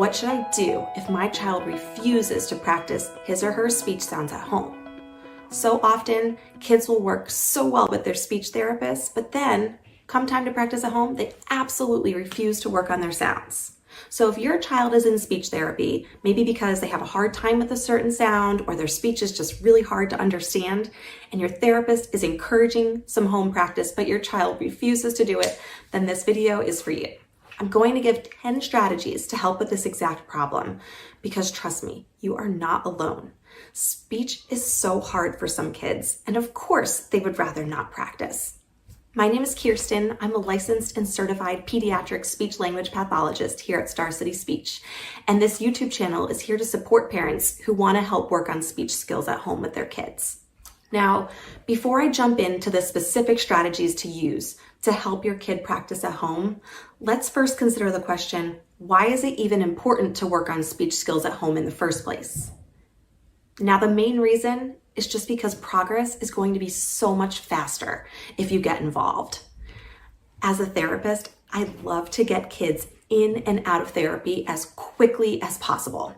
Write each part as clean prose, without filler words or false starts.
What should I do if my child refuses to practice his or her speech sounds at home? So often, kids will work so well with their speech therapist, but then, come time to practice at home, they absolutely refuse to work on their sounds. So if your child is in speech therapy, maybe because they have a hard time with a certain sound or their speech is just really hard to understand, and your therapist is encouraging some home practice, but your child refuses to do it, then this video is for you. I'm going to give 10 strategies to help with this exact problem, because trust me, you are not alone. Speech is so hard for some kids, and of course, they would rather not practice. My name is Kirsten. I'm a licensed and certified pediatric speech-language pathologist here at Star City Speech, and this YouTube channel is here to support parents who want to help work on speech skills at home with their kids. Now, before I jump into the specific strategies to use to help your kid practice at home, let's first consider the question, why is it even important to work on speech skills at home in the first place? Now, the main reason is just because progress is going to be so much faster if you get involved. As a therapist, I love to get kids in and out of therapy as quickly as possible.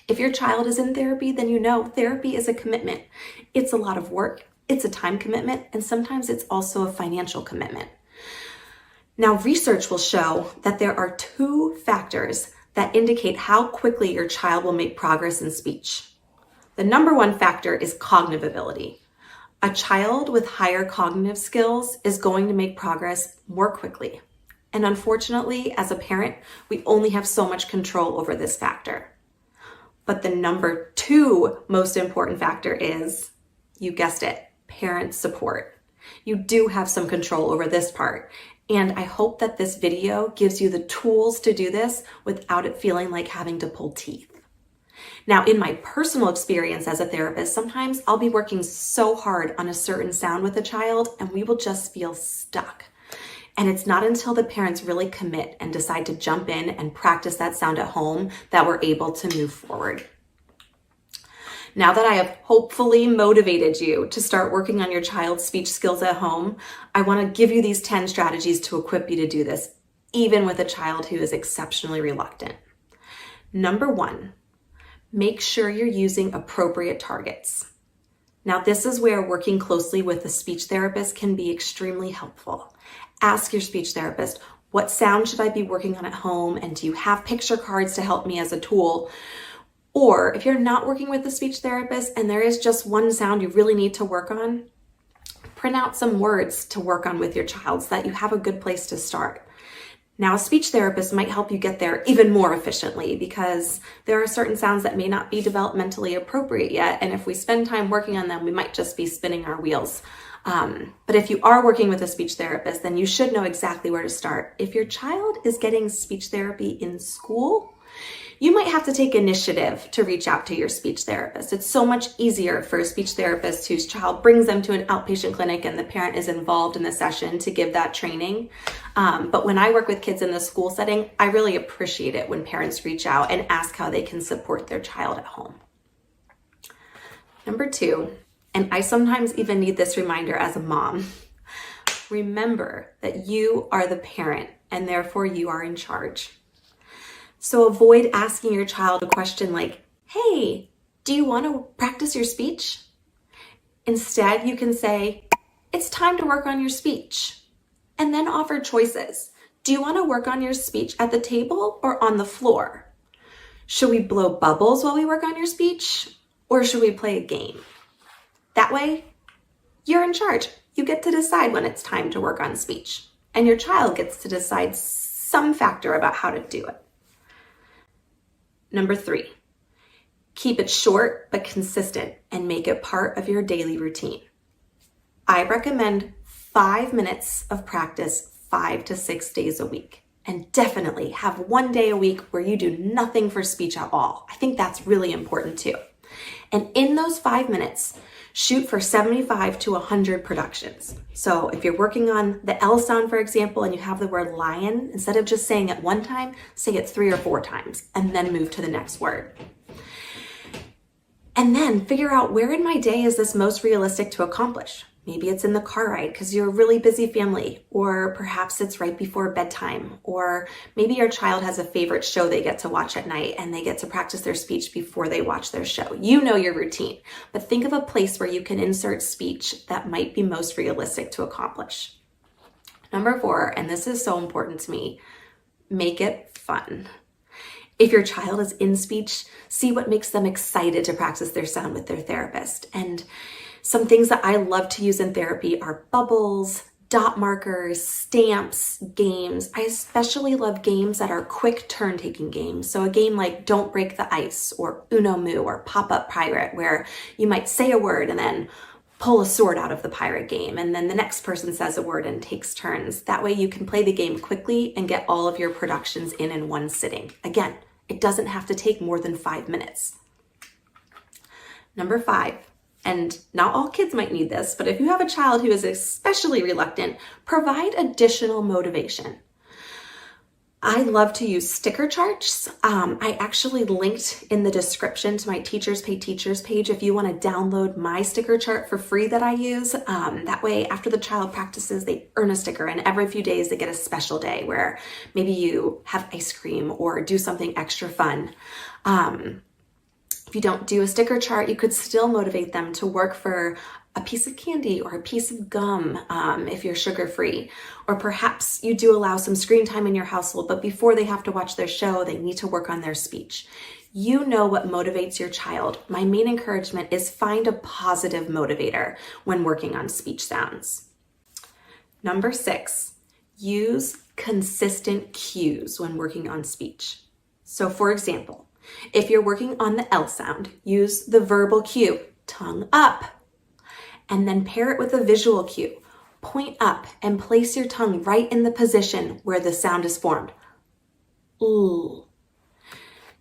If your child is in therapy, then you know therapy is a commitment. It's a lot of work, it's a time commitment, and sometimes it's also a financial commitment. Now, research will show that there are 2 factors that indicate how quickly your child will make progress in speech. The number 1 factor is cognitive ability. A child with higher cognitive skills is going to make progress more quickly. And unfortunately, as a parent, we only have so much control over this factor. But the number 2 most important factor is, you guessed it, parent support. You do have some control over this part. And I hope that this video gives you the tools to do this without it feeling like having to pull teeth. Now, in my personal experience as a therapist, sometimes I'll be working so hard on a certain sound with a child and we will just feel stuck. And it's not until the parents really commit and decide to jump in and practice that sound at home that we're able to move forward. Now that I have hopefully motivated you to start working on your child's speech skills at home, I want to give you these 10 strategies to equip you to do this, even with a child who is exceptionally reluctant. Number 1, make sure you're using appropriate targets. Now, this is where working closely with a speech therapist can be extremely helpful. Ask your speech therapist, what sound should I be working on at home? And do you have picture cards to help me as a tool? Or if you're not working with a speech therapist and there is just one sound you really need to work on, print out some words to work on with your child so that you have a good place to start. Now, a speech therapist might help you get there even more efficiently because there are certain sounds that may not be developmentally appropriate yet, and if we spend time working on them, we might just be spinning our wheels. But if you are working with a speech therapist, then you should know exactly where to start. If your child is getting speech therapy in school, you might have to take initiative to reach out to your speech therapist. It's so much easier for a speech therapist whose child brings them to an outpatient clinic and the parent is involved in the session to give that training. But when I work with kids in the school setting, I really appreciate it when parents reach out and ask how they can support their child at home. Number 2, and I sometimes even need this reminder as a mom, remember that you are the parent and therefore you are in charge. So avoid asking your child a question like, hey, do you want to practice your speech? Instead, you can say, it's time to work on your speech. And then offer choices. Do you want to work on your speech at the table or on the floor? Should we blow bubbles while we work on your speech? Or should we play a game? That way, you're in charge. You get to decide when it's time to work on speech. And your child gets to decide some factor about how to do it. Number 3, keep it short but consistent and make it part of your daily routine. I recommend 5 minutes of practice 5 to 6 days a week, and definitely have 1 day a week where you do nothing for speech at all. I think that's really important too. And in those 5 minutes, shoot for 75 to 100 productions. So if you're working on the L sound, for example, and you have the word lion, instead of just saying it one time, say it 3 or 4 times, and then move to the next word. And then figure out where in my day is this most realistic to accomplish. Maybe it's in the car ride because you're a really busy family, or perhaps it's right before bedtime, or maybe your child has a favorite show they get to watch at night and they get to practice their speech before they watch their show. You know your routine, but think of a place where you can insert speech that might be most realistic to accomplish. Number 4, and this is so important to me, make it fun. If your child is in speech, see what makes them excited to practice their sound with their therapist. And some things that I love to use in therapy are bubbles, dot markers, stamps, games. I especially love games that are quick turn-taking games. So a game like Don't Break the Ice or Uno Moo or Pop-Up Pirate, where you might say a word and then pull a sword out of the pirate game, and then the next person says a word and takes turns. That way you can play the game quickly and get all of your productions in one sitting. Again, it doesn't have to take more than 5 minutes. Number 5, and not all kids might need this, but if you have a child who is especially reluctant, provide additional motivation. I love to use sticker charts. I actually linked in the description to my Teachers Pay Teachers page if you want to download my sticker chart for free that I use. That way, after the child practices, they earn a sticker, and every few days they get a special day where maybe you have ice cream or do something extra fun. If you don't do a sticker chart, you could still motivate them to work for a piece of candy or a piece of gum if you're sugar-free. Or perhaps you do allow some screen time in your household, but before they have to watch their show, they need to work on their speech. You know what motivates your child. My main encouragement is find a positive motivator when working on speech sounds. Number 6, use consistent cues when working on speech. So for example, if you're working on the L sound, use the verbal cue, tongue up, and then pair it with a visual cue. Point up and place your tongue right in the position where the sound is formed. Ooh.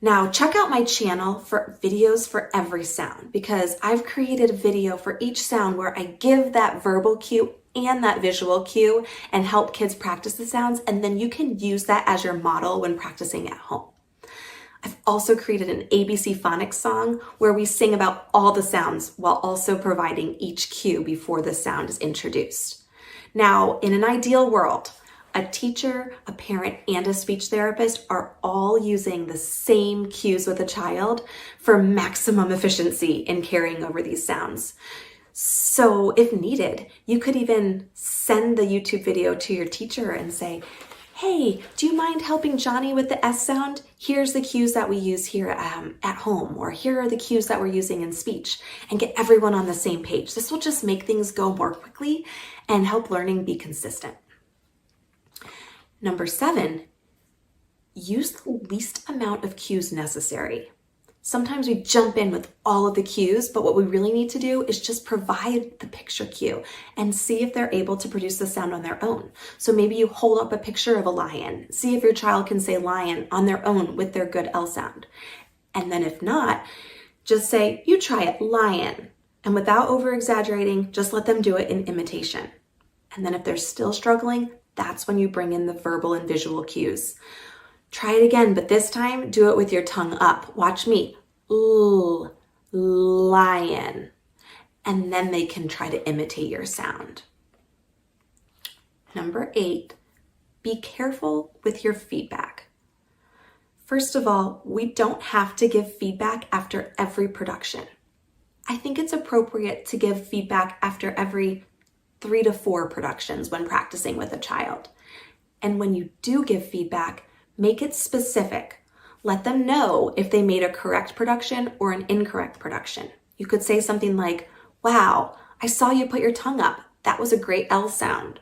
Now check out my channel for videos for every sound, because I've created a video for each sound where I give that verbal cue and that visual cue and help kids practice the sounds, and then you can use that as your model when practicing at home. I've also created an ABC phonics song where we sing about all the sounds while also providing each cue before the sound is introduced. Now, in an ideal world, a teacher, a parent, and a speech therapist are all using the same cues with a child for maximum efficiency in carrying over these sounds. So if needed, you could even send the YouTube video to your teacher and say, hey, do you mind helping Johnny with the S sound? Here's the cues that we use here at home, or here are the cues that we're using in speech, and get everyone on the same page. This will just make things go more quickly and help learning be consistent. Number 7, use the least amount of cues necessary. Sometimes we jump in with all of the cues, but what we really need to do is just provide the picture cue and see if they're able to produce the sound on their own. So maybe you hold up a picture of a lion, see if your child can say lion on their own with their good L sound. And then if not, just say, you try it, lion. And without over-exaggerating, just let them do it in imitation. And then if they're still struggling, that's when you bring in the verbal and visual cues. Try it again, but this time do it with your tongue up. Watch me. Ooh, lion. And then they can try to imitate your sound. Number 8, be careful with your feedback. First of all, we don't have to give feedback after every production. I think it's appropriate to give feedback after every 3 to 4 productions when practicing with a child. And when you do give feedback, make it specific. Let them know if they made a correct production or an incorrect production. You could say something like, wow, I saw you put your tongue up. That was a great L sound.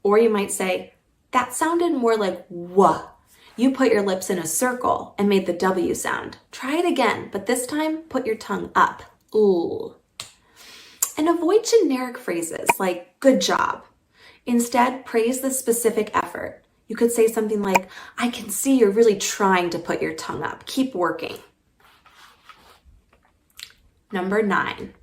Or you might say, that sounded more like wuh. You put your lips in a circle and made the W sound. Try it again, but this time put your tongue up. Ooh. And avoid generic phrases like good job. Instead, praise the specific effort. You could say something like, I can see you're really trying to put your tongue up. Keep working. Number 9,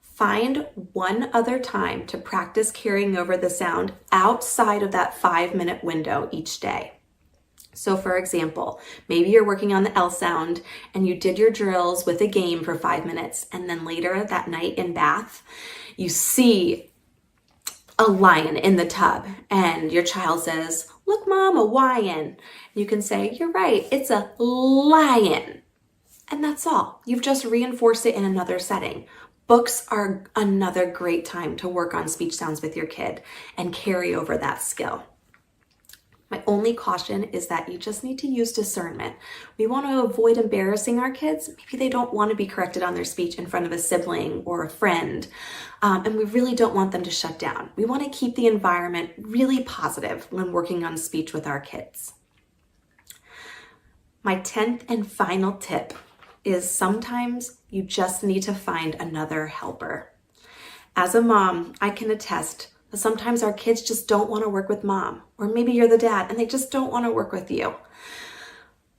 find one other time to practice carrying over the sound outside of that 5-minute window each day. So for example, maybe you're working on the L sound and you did your drills with a game for 5 minutes, and then later that night in bath, you see a lion in the tub and your child says, "Look, Mom, a lion," you can say, "You're right, it's a lion." And that's all. You've just reinforced it in another setting. Books are another great time to work on speech sounds with your kid and carry over that skill. My only caution is that you just need to use discernment. We want to avoid embarrassing our kids. Maybe they don't want to be corrected on their speech in front of a sibling or a friend, and we really don't want them to shut down. We want to keep the environment really positive when working on speech with our kids. My 10th and final tip is sometimes you just need to find another helper. As a mom, I can attest that sometimes our kids just don't want to work with mom, or maybe you're the dad and they just don't want to work with you.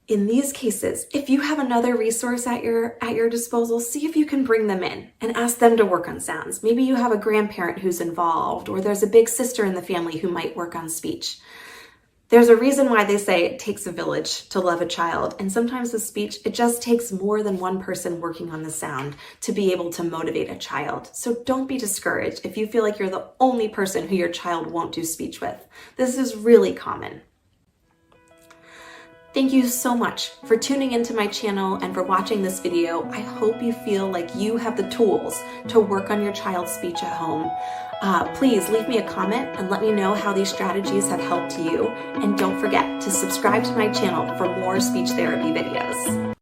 In these cases, if you have another resource at your disposal, see if you can bring them in and ask them to work on sounds. Maybe you have a grandparent who's involved, or there's a big sister in the family who might work on speech. There's a reason why they say it takes a village to love a child, and sometimes with speech, it just takes more than one person working on the sound to be able to motivate a child. So don't be discouraged if you feel like you're the only person who your child won't do speech with. This is really common. Thank you so much for tuning into my channel and for watching this video. I hope you feel like you have the tools to work on your child's speech at home. Please leave me a comment and let me know how these strategies have helped you. And don't forget to subscribe to my channel for more speech therapy videos.